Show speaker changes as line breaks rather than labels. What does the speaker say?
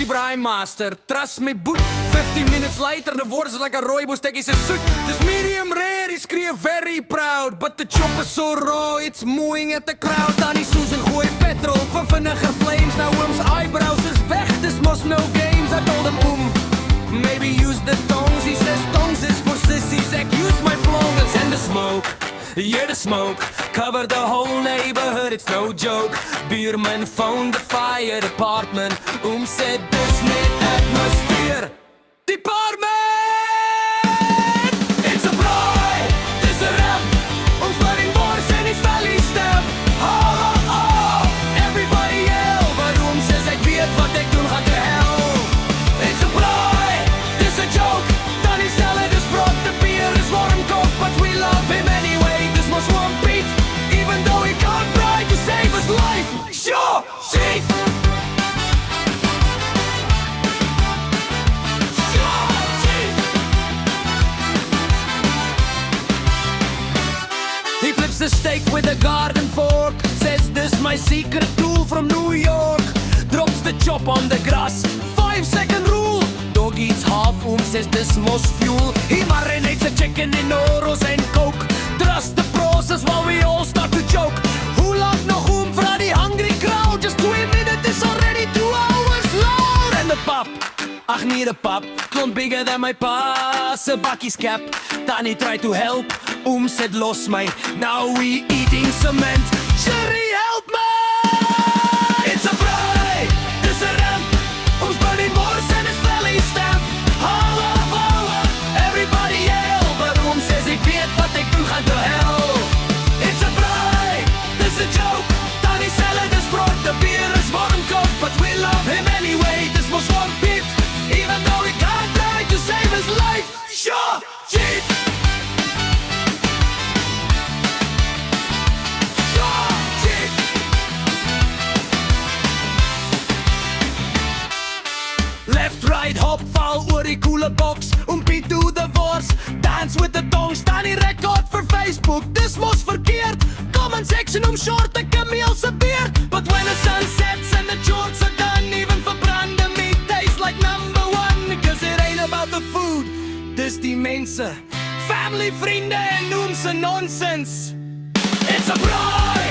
die braai master. Trust me, boet. 15 minutes later, the words like a rooiboos tekkies is soet. This medium rare, he scream very proud. But the chop is so raw, it's mooing at the crowd. Danny Susan gooi petrol van vinegar flames. Now Oom's eyebrows is weg, this must no games. I told him, maybe use the tongs. He says tongs is for sissies. Ek use my flongers and the smoke. Yeah, the smoke covered the whole neighborhood, it's no joke. Buurman phoned the fire department. Said this net atmosphere department. It's a braai, it's a rap. Ons burning wars en it's valley step. Oh, oh, everybody yell. Maar says ek weet wat ek doen gaan te hell. It's a braai, it's a joke. Dan is salad is brood, the beer is warm coke. But we love him anyway, this must one beat. Even though he can't try to save his life. Sure, shit. He flips the steak with a garden fork. Says this my secret tool from New York. Drops the chop on the grass. 5-second rule. Dog eats half, says this most fuel. He marinates the chicken in oros and coke. Trust the process while we all start to choke. Hoe lang nog for the hungry crowd? Just 2 minutes is already 2 hours loud. And the pap, ach nee de pap, klont bigger than my pa. Se bakkies cap, Danny tried to help. Said lost my, now we eating cement. Sherry help me! It's a braai, it's a ramp. Ons burning wars and it's valley stamp. Holla, holla, everybody yell. But says ik weet wat ik doe gaan te hell. It's a braai, it's a joke. Danny salad is brood, the beer is warm coke. But we love him anyway, this was one beat. Even though he can't try to save his life. Sure, cheat. Left, right, hop, val oor die coole box. Beat to the wars, dance with the tongue. Staan die record for Facebook, dis mos verkeerd. Comment section short, ek kameel se beard. But when the sun sets and the shorts are done, even verbrande meat tastes like number one. Cause it ain't about the food, dis die mense. Family, vriende en noem se nonsens. It's a braai.